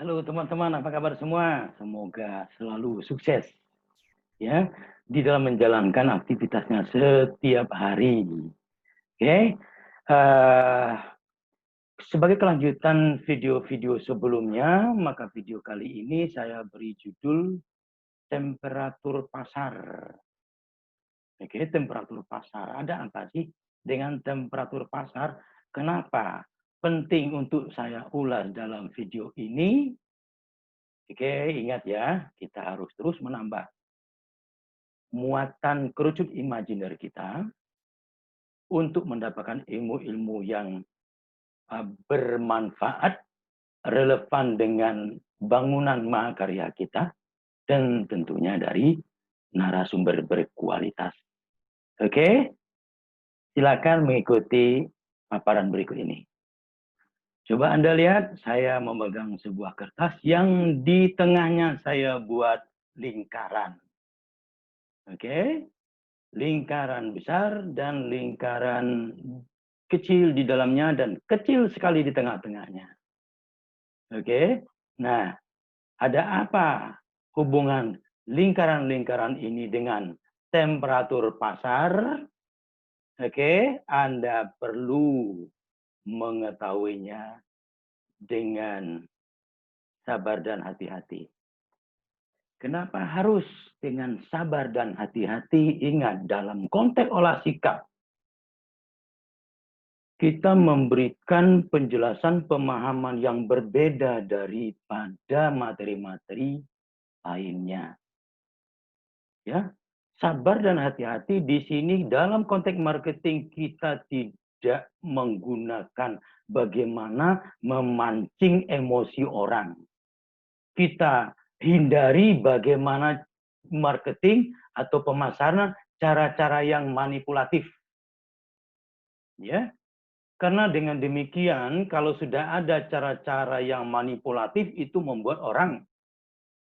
Halo teman-teman, apa kabar semua? Semoga selalu sukses ya di dalam menjalankan aktivitasnya setiap hari. Oke. Eh, Sebagai kelanjutan video-video sebelumnya, maka video kali ini saya beri judul temperatur pasar. Oke, temperatur pasar. Ada apa sih dengan temperatur pasar? Kenapa penting untuk saya ulas dalam video ini? Oke, ingat ya, kita harus terus menambah muatan kerucut imajiner kita untuk mendapatkan ilmu-ilmu yang bermanfaat, relevan dengan bangunan mahakarya kita, dan tentunya dari narasumber berkualitas. Oke, silakan mengikuti paparan berikut ini. Coba Anda lihat, saya memegang sebuah kertas yang di tengahnya saya buat lingkaran. Oke, lingkaran besar dan lingkaran kecil di dalamnya dan kecil sekali di tengah-tengahnya. Oke, nah ada apa hubungan lingkaran-lingkaran ini dengan temperatur pasar? Oke, Anda perlu mengetahuinya dengan sabar dan hati-hati. Kenapa harus dengan sabar dan hati-hati? Ingat, dalam konteks olah sikap, kita memberikan penjelasan pemahaman yang berbeda daripada materi-materi lainnya. Ya, sabar dan hati-hati di sini dalam konteks marketing kita tidak menggunakan bagaimana memancing emosi orang. Kita hindari bagaimana marketing atau pemasaran cara-cara yang manipulatif. Ya, karena dengan demikian, kalau sudah ada cara-cara yang manipulatif, itu membuat orang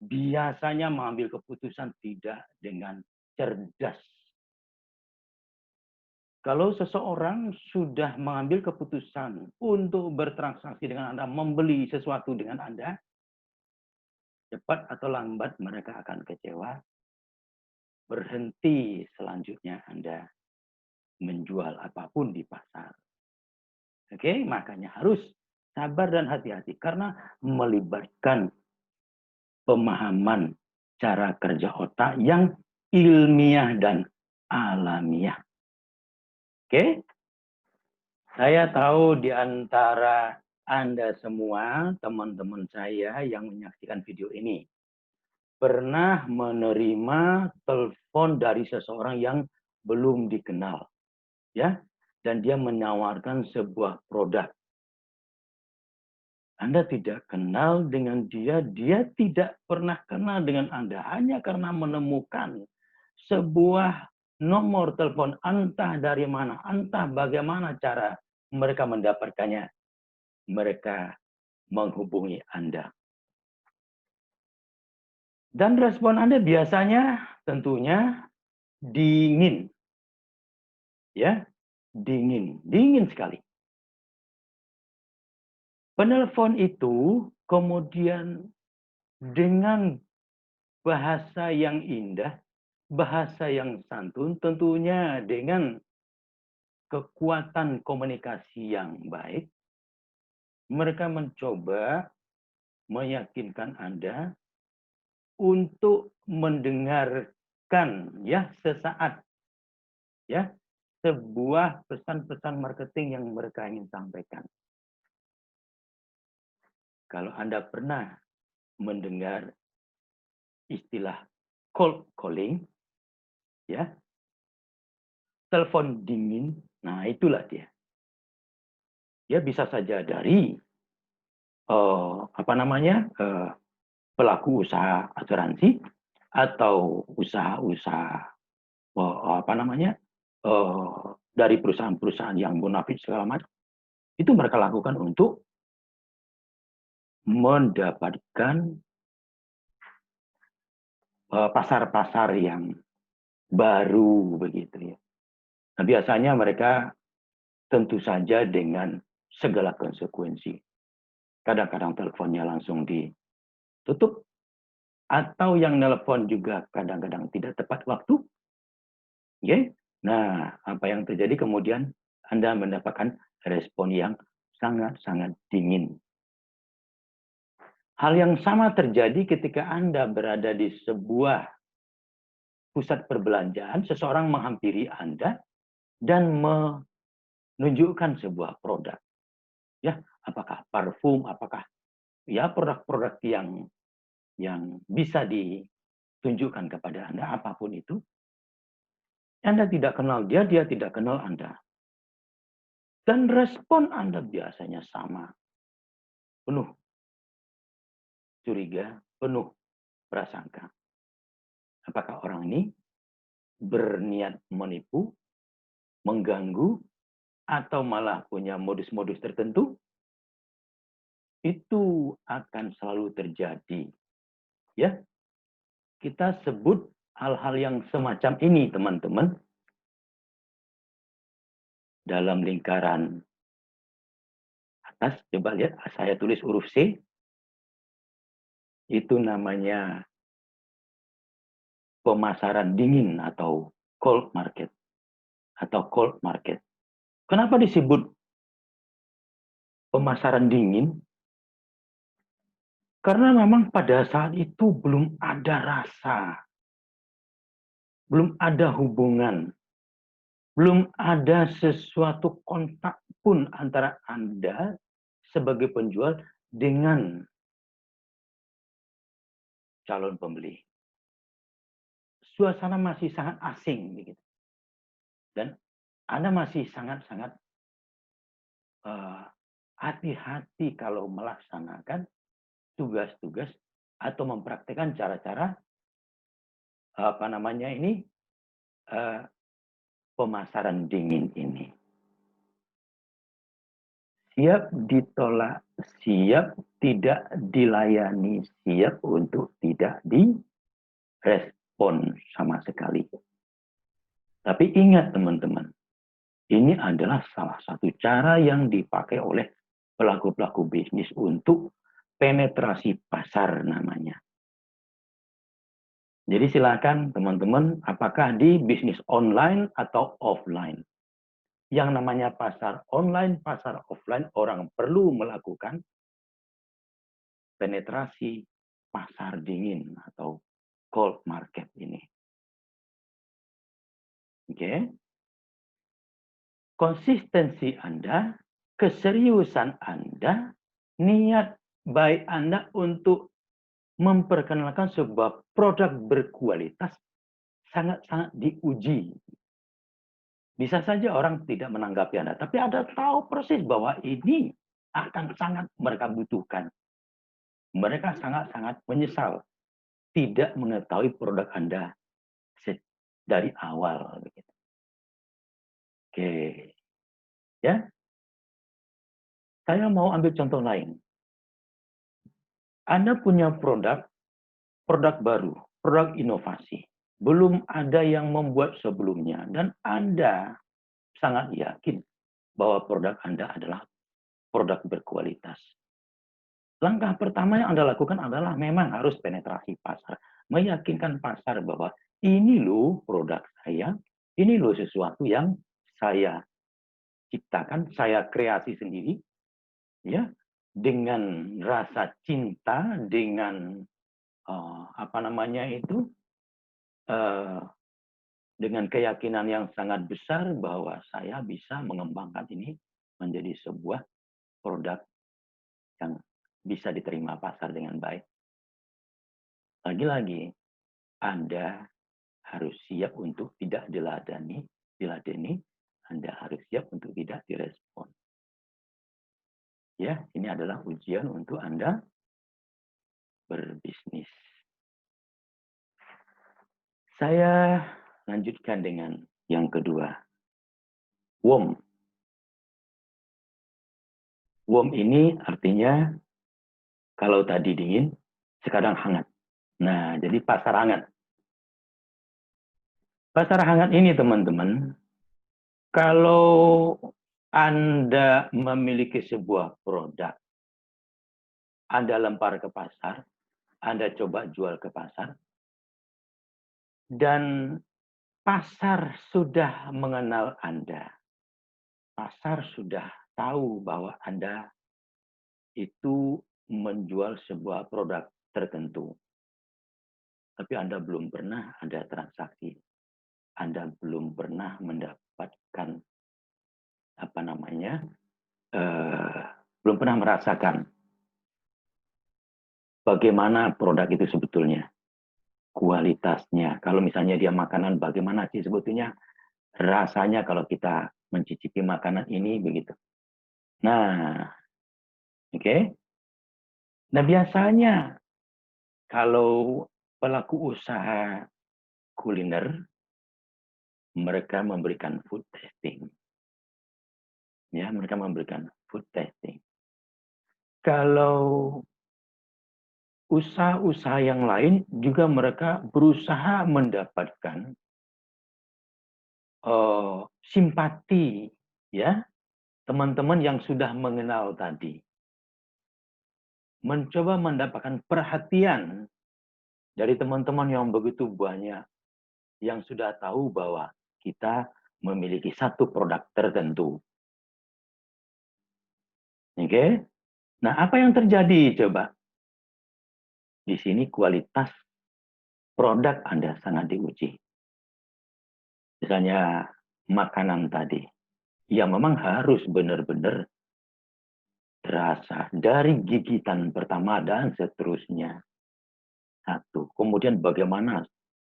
biasanya mengambil keputusan tidak dengan cerdas. Kalau seseorang sudah mengambil keputusan untuk bertransaksi dengan Anda, membeli sesuatu dengan Anda, cepat atau lambat mereka akan kecewa, berhenti selanjutnya Anda menjual apapun di pasar. Oke, makanya harus sabar dan hati-hati karena melibatkan pemahaman cara kerja otak yang ilmiah dan alamiah. Oke, saya tahu di antara Anda semua, teman-teman saya yang menyaksikan video ini, pernah menerima telepon dari seseorang yang belum dikenal, ya, dan dia menawarkan sebuah produk. Anda tidak kenal dengan dia, dia tidak pernah kenal dengan Anda. Hanya karena menemukan sebuah nomor telepon, entah dari mana, entah bagaimana cara mereka mendapatkannya. Mereka menghubungi Anda. Dan respon Anda biasanya tentunya dingin. Ya, dingin sekali. Penelpon itu kemudian dengan bahasa yang indah, bahasa yang santun, tentunya dengan kekuatan komunikasi yang baik, mereka mencoba meyakinkan Anda untuk mendengarkan ya sesaat ya sebuah pesan-pesan marketing yang mereka ingin sampaikan. Kalau Anda pernah mendengar istilah cold calling, ya, telepon dingin, nah itulah dia. Ya bisa saja dari pelaku usaha asuransi atau usaha-usaha dari perusahaan-perusahaan yang bonafit segala macam. Itu mereka lakukan untuk mendapatkan pasar-pasar yang baru begitu ya. Nah, biasanya mereka tentu saja dengan segala konsekuensi. Kadang-kadang teleponnya langsung tutup, atau yang nelpon juga kadang-kadang tidak tepat waktu. Okay? Nah, apa yang terjadi kemudian Anda mendapatkan respon yang sangat-sangat dingin. Hal yang sama terjadi ketika Anda berada di sebuah pusat perbelanjaan, seseorang menghampiri Anda dan menunjukkan sebuah produk. Ya, apakah parfum, apakah ya produk-produk yang bisa ditunjukkan kepada Anda, apapun itu. Anda tidak kenal dia, dia tidak kenal Anda. Dan respon Anda biasanya sama. Penuh curiga, penuh prasangka. Apakah orang ini berniat menipu, mengganggu, atau malah punya modus-modus tertentu? Itu akan selalu terjadi. Ya, kita sebut hal-hal yang semacam ini, teman-teman, dalam lingkaran atas. Coba lihat, saya tulis huruf C. Itu namanya pemasaran dingin atau cold market. Atau cold market. Kenapa disebut pemasaran dingin? Karena memang pada saat itu belum ada rasa, belum ada hubungan, belum ada sesuatu kontak pun antara Anda sebagai penjual dengan calon pembeli. Suasana masih sangat asing, begitu. Dan Anda masih sangat-sangat hati-hati kalau melaksanakan tugas-tugas atau mempraktikkan cara-cara pemasaran dingin ini. Siap ditolak, siap tidak dilayani, siap untuk tidak direspon sama sekali. Tapi ingat teman-teman, ini adalah salah satu cara yang dipakai oleh pelaku-pelaku bisnis untuk penetrasi pasar namanya. Jadi silakan teman-teman, apakah di bisnis online atau offline. Yang namanya pasar online, pasar offline, orang perlu melakukan penetrasi pasar dingin atau cold market ini. Oke. Konsistensi Anda, keseriusan Anda, niat baik Anda untuk memperkenalkan sebuah produk berkualitas sangat-sangat diuji. Bisa saja orang tidak menanggapi Anda, tapi Anda tahu persis bahwa ini akan sangat mereka butuhkan. Mereka sangat-sangat menyesal tidak mengetahui produk Anda dari awal. Oke, ya. Saya mau ambil contoh lain. Anda punya produk baru, produk inovasi. Belum ada yang membuat sebelumnya. Dan Anda sangat yakin bahwa produk Anda adalah produk berkualitas. Langkah pertama yang Anda lakukan adalah memang harus penetrasi pasar. Meyakinkan pasar bahwa ini loh produk saya, ini loh sesuatu yang saya ciptakan, saya kreasi sendiri, ya, dengan rasa cinta, dengan dengan keyakinan yang sangat besar bahwa saya bisa mengembangkan ini menjadi sebuah produk yang bisa diterima pasar dengan baik. Lagi-lagi, Anda harus siap untuk tidak diladeni, Anda harus siap untuk tidak direspon. Ya, ini adalah ujian untuk Anda berbisnis. Saya lanjutkan dengan yang kedua. Warm. Warm ini artinya kalau tadi dingin, sekarang hangat. Nah, jadi pasar hangat. Pasar hangat ini teman-teman, kalau Anda memiliki sebuah produk, Anda lempar ke pasar, Anda coba jual ke pasar, dan pasar sudah mengenal Anda. Pasar sudah tahu bahwa Anda itu menjual sebuah produk tertentu. Tapi Anda belum pernah ada transaksi. Anda belum pernah mendapatkan belum pernah merasakan bagaimana produk itu sebetulnya, kualitasnya. Kalau misalnya dia makanan, bagaimana sih sebetulnya rasanya kalau kita mencicipi makanan ini begitu. Nah, oke. Nah, biasanya kalau pelaku usaha kuliner, mereka memberikan food testing. Ya, mereka memberikan food testing. Kalau usaha-usaha yang lain juga mereka berusaha mendapatkan simpati, ya, teman-teman yang sudah mengenal tadi, mencoba mendapatkan perhatian dari teman-teman yang begitu banyak, yang sudah tahu bahwa kita memiliki satu produk tertentu. Oke? Nah, apa yang terjadi coba? Di sini kualitas produk Anda sangat diuji. Misalnya makanan tadi, ya memang harus benar-benar terasa dari gigitan pertama dan seterusnya. Satu. Kemudian bagaimana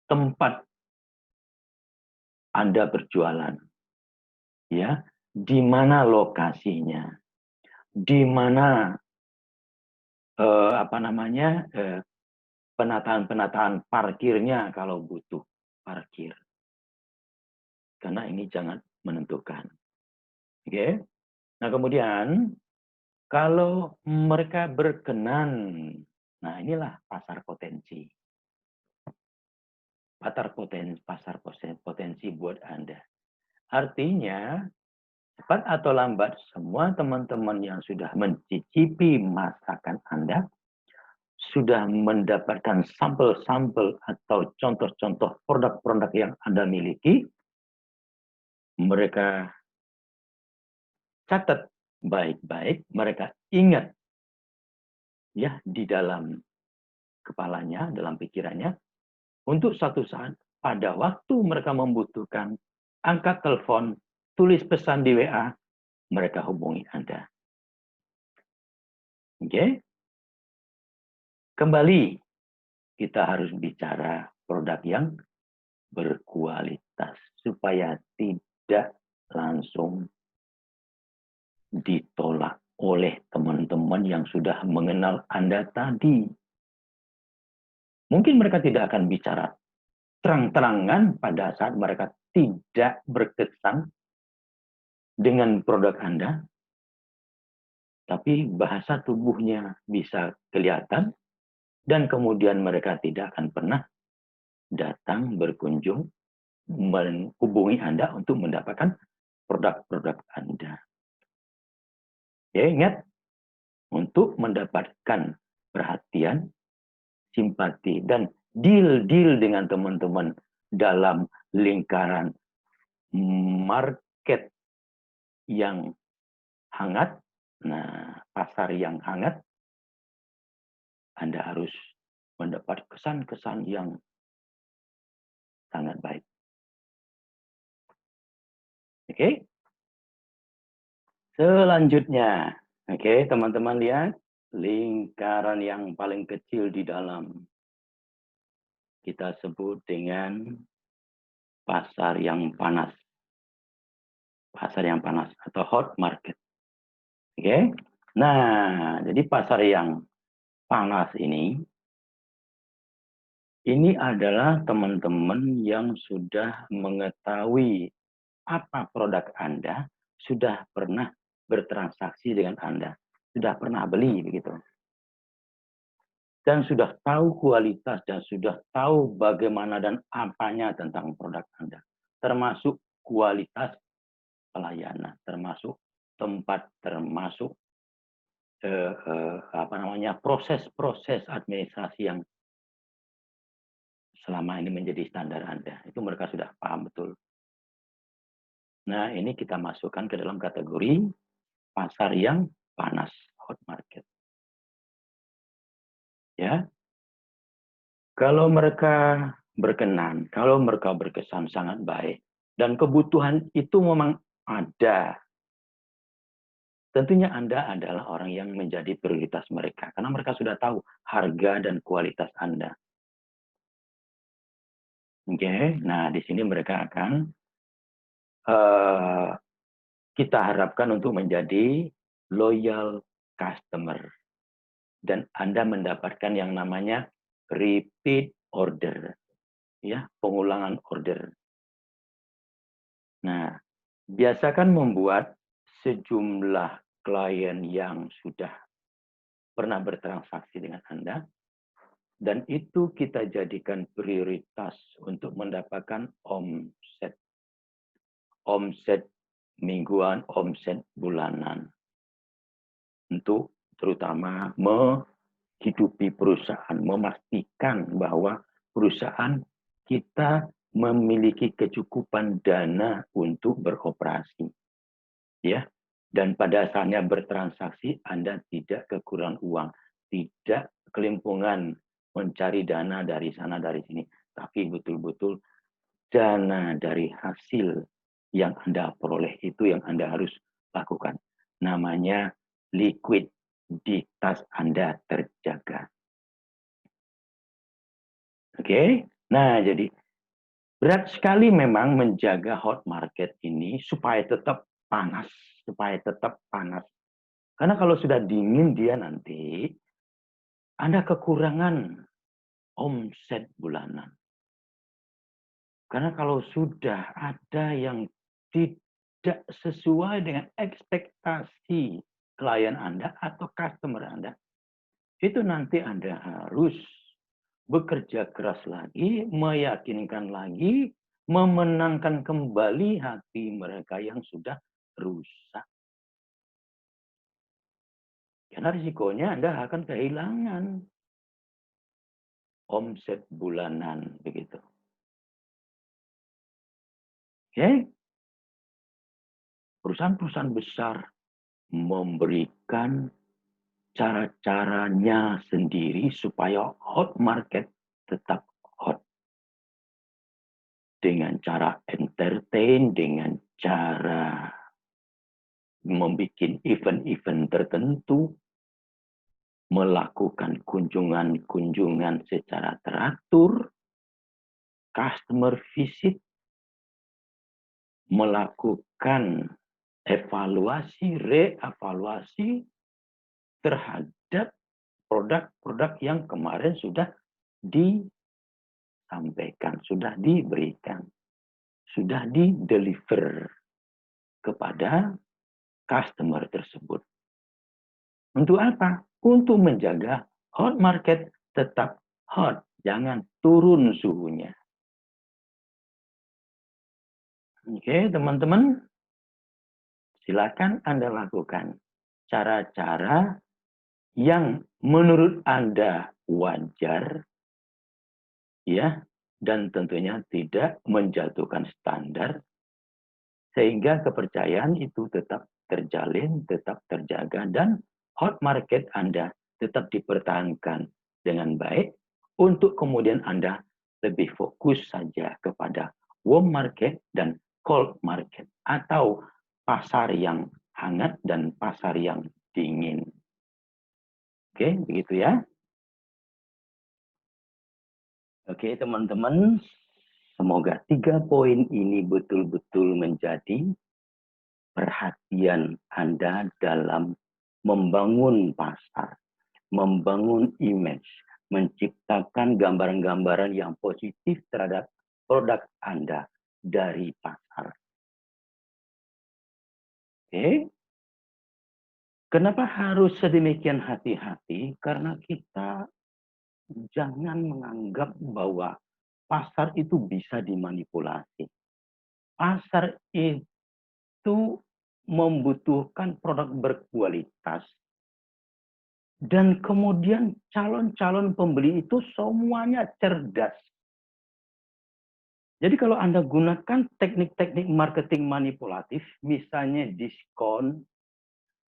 tempat Anda berjualan, ya, di mana lokasinya, di mana penataan parkirnya kalau butuh parkir, karena ini jangan menentukan. Oke. Nah, kemudian kalau mereka berkenan, nah inilah pasar potensi. Pasar potensi buat Anda. Artinya, cepat atau lambat, semua teman-teman yang sudah mencicipi masakan Anda, sudah mendapatkan sampel-sampel atau contoh-contoh produk-produk yang Anda miliki, mereka catat baik-baik, mereka ingat ya di dalam kepalanya, dalam pikirannya, untuk suatu saat pada waktu mereka membutuhkan, angkat telepon, tulis pesan di WA, mereka hubungi Anda. Oke? Kembali, kita harus bicara produk yang berkualitas supaya tidak langsung ditolak oleh teman-teman yang sudah mengenal Anda tadi. Mungkin mereka tidak akan bicara terang-terangan pada saat mereka tidak berkesan dengan produk Anda, tapi bahasa tubuhnya bisa kelihatan, dan kemudian mereka tidak akan pernah datang berkunjung menghubungi Anda untuk mendapatkan produk-produk Anda. Ya, ingat, untuk mendapatkan perhatian, simpati, dan deal-deal dengan teman-teman dalam lingkaran market yang hangat, nah, pasar yang hangat, Anda harus mendapat kesan-kesan yang sangat baik. Oke? Selanjutnya, oke, teman-teman lihat lingkaran yang paling kecil di dalam, kita sebut dengan pasar yang panas. Pasar yang panas atau hot market. Oke? Nah, jadi pasar yang panas ini adalah teman-teman yang sudah mengetahui apa produk Anda, sudah pernah bertransaksi dengan Anda, sudah pernah beli begitu. Dan sudah tahu kualitas dan sudah tahu bagaimana dan apanya tentang produk Anda. Termasuk kualitas pelayanan, termasuk tempat, termasuk proses-proses administrasi yang selama ini menjadi standar Anda. Itu mereka sudah paham betul. Nah, ini kita masukkan ke dalam kategori pasar yang panas, hot market. Ya, kalau mereka berkenan, kalau mereka berkesan sangat baik, dan kebutuhan itu memang ada, tentunya Anda adalah orang yang menjadi prioritas mereka, karena mereka sudah tahu harga dan kualitas Anda. Oke, nah di sini mereka akan kita harapkan untuk menjadi loyal customer. Dan Anda mendapatkan yang namanya repeat order. Ya, pengulangan order. Nah, biasakan membuat sejumlah klien yang sudah pernah bertransaksi dengan Anda, dan itu kita jadikan prioritas untuk mendapatkan omset. Omset mingguan, omset bulanan. Untuk terutama menghidupi perusahaan, memastikan bahwa perusahaan kita memiliki kecukupan dana untuk beroperasi. Ya. Dan pada saatnya bertransaksi, Anda tidak kekurangan uang, tidak kelimpungan mencari dana dari sana dari sini, tapi betul-betul dana dari hasil yang Anda peroleh itu yang Anda harus lakukan. Namanya likuiditas Anda terjaga. Oke, nah jadi berat sekali memang menjaga hot market ini supaya tetap panas, Karena kalau sudah dingin dia nanti, Anda kekurangan omset bulanan. Karena kalau sudah ada yang tidak sesuai dengan ekspektasi klien Anda atau customer Anda, itu nanti Anda harus bekerja keras lagi, meyakinkan lagi, memenangkan kembali hati mereka yang sudah rusak. Karena risikonya Anda akan kehilangan omset bulanan begitu. Oke? Perusahaan-perusahaan besar memberikan cara-caranya sendiri supaya hot market tetap hot. Dengan cara entertain, dengan cara membuat event-event tertentu, melakukan kunjungan-kunjungan secara teratur, customer visit, melakukan evaluasi, reevaluasi terhadap produk-produk yang kemarin sudah disampaikan, sudah diberikan, sudah di-deliver kepada customer tersebut. Untuk apa? Untuk menjaga hot market tetap hot, jangan turun suhunya. Oke, teman-teman, silakan Anda lakukan cara-cara yang menurut Anda wajar, ya, dan tentunya tidak menjatuhkan standar, sehingga kepercayaan itu tetap terjalin, tetap terjaga, dan hot market Anda tetap dipertahankan dengan baik, untuk kemudian Anda lebih fokus saja kepada warm market dan cold market, atau pasar yang hangat dan pasar yang dingin. Oke, begitu ya. Oke, teman-teman, semoga 3 poin ini betul-betul menjadi perhatian Anda dalam membangun pasar, membangun image, menciptakan gambaran-gambaran yang positif terhadap produk Anda dari pasar. Oke. Kenapa harus sedemikian hati-hati? Karena kita jangan menganggap bahwa pasar itu bisa dimanipulasi. Pasar itu membutuhkan produk berkualitas Dan kemudian calon-calon pembeli itu semuanya cerdas. Jadi kalau Anda gunakan teknik-teknik marketing manipulatif, misalnya diskon,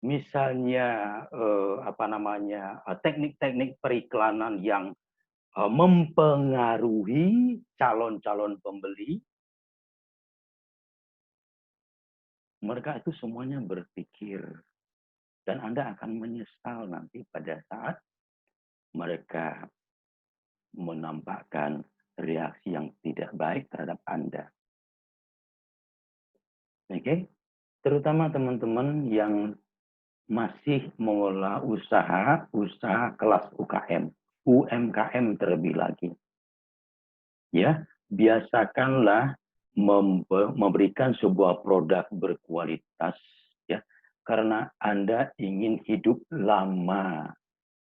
misalnya teknik-teknik periklanan yang mempengaruhi calon-calon pembeli, mereka itu semuanya berpikir dan Anda akan menyesal nanti pada saat mereka menampakkan reaksi yang tidak baik terhadap Anda. Oke, terutama teman-teman yang masih mengelola usaha kelas UKM, UMKM terlebih lagi. Ya, biasakanlah memberikan sebuah produk berkualitas ya, karena Anda ingin hidup lama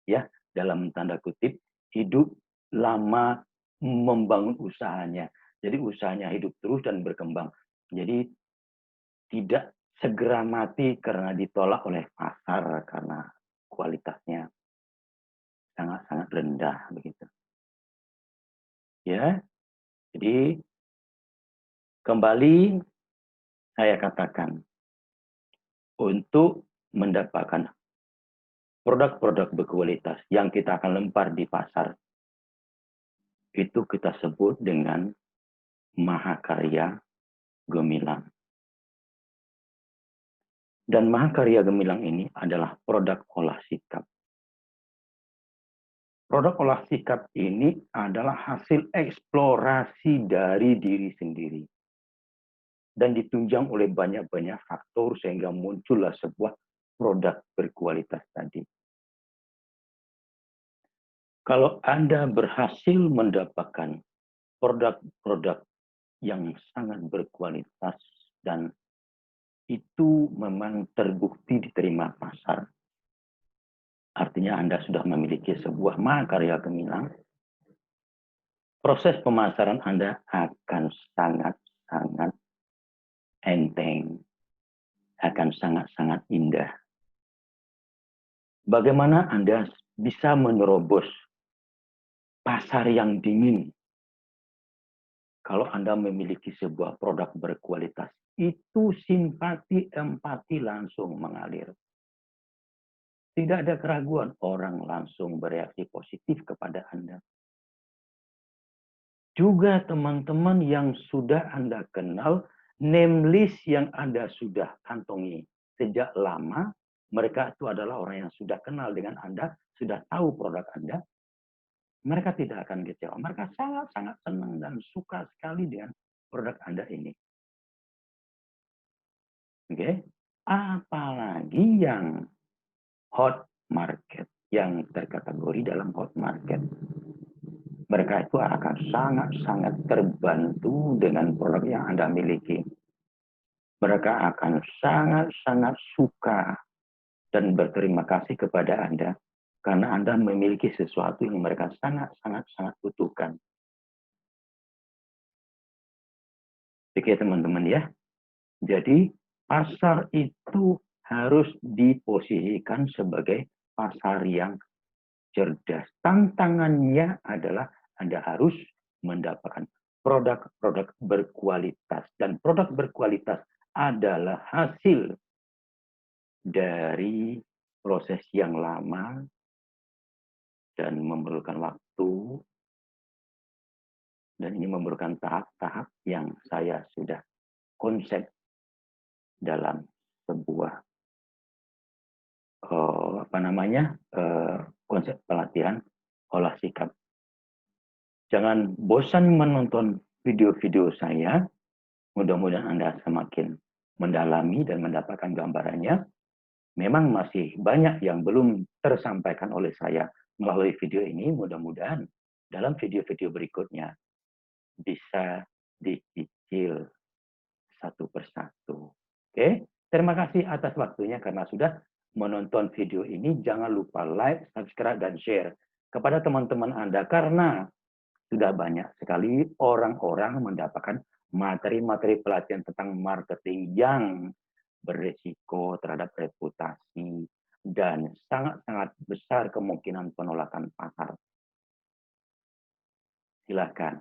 ya, dalam tanda kutip hidup lama membangun usahanya. Jadi usahanya hidup terus dan berkembang. Jadi tidak segera mati karena ditolak oleh pasar karena kualitasnya sangat-sangat rendah begitu. Ya. Jadi kembali saya katakan untuk mendapatkan produk-produk berkualitas yang kita akan lempar di pasar itu kita sebut dengan mahakarya gemilang. Dan mahakarya gemilang ini adalah produk olah sikap. Produk olah sikap ini adalah hasil eksplorasi dari diri sendiri. Dan ditunjang oleh banyak-banyak faktor sehingga muncullah sebuah produk berkualitas tadi. Kalau Anda berhasil mendapatkan produk-produk yang sangat berkualitas dan itu memang terbukti diterima pasar, artinya Anda sudah memiliki sebuah mahakarya gemilang, proses pemasaran Anda akan sangat-sangat enteng, akan sangat-sangat indah. Bagaimana Anda bisa menerobos pasar yang dingin kalau Anda memiliki sebuah produk berkualitas? Itu simpati, empati langsung mengalir. Tidak ada keraguan, orang langsung bereaksi positif kepada Anda. Juga teman-teman yang sudah Anda kenal, name list yang Anda sudah kantongi sejak lama, mereka itu adalah orang yang sudah kenal dengan Anda, sudah tahu produk Anda, mereka tidak akan kecewa. Mereka sangat-sangat senang dan suka sekali dengan produk Anda ini. Oke? Apalagi yang hot market, yang terkategori dalam hot market. Mereka itu akan sangat-sangat terbantu dengan produk yang Anda miliki. Mereka akan sangat-sangat suka dan berterima kasih kepada Anda karena Anda memiliki sesuatu yang mereka sangat-sangat butuhkan. Oke teman-teman ya. Jadi pasar itu harus diposisikan sebagai pasar yang cerdas. Tantangannya adalah Anda harus mendapatkan produk-produk berkualitas. Dan produk berkualitas adalah hasil dari proses yang lama dan memerlukan waktu. Dan ini memerlukan tahap-tahap yang saya sudah konsep dalam sebuah konsep pelatihan olah sikap. Jangan bosan menonton video-video saya. Mudah-mudahan Anda semakin mendalami dan mendapatkan gambarannya. Memang masih banyak yang belum tersampaikan oleh saya melalui video ini. Mudah-mudahan dalam video-video berikutnya bisa dicicil satu persatu. Oke, terima kasih atas waktunya karena sudah menonton video ini. Jangan lupa like, subscribe, dan share kepada teman-teman Anda karena sudah banyak sekali orang-orang mendapatkan materi-materi pelatihan tentang marketing yang beresiko terhadap reputasi dan sangat-sangat besar kemungkinan penolakan pasar. Silakan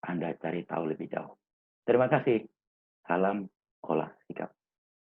Anda cari tahu lebih jauh. Terima kasih. Salam olah sikap.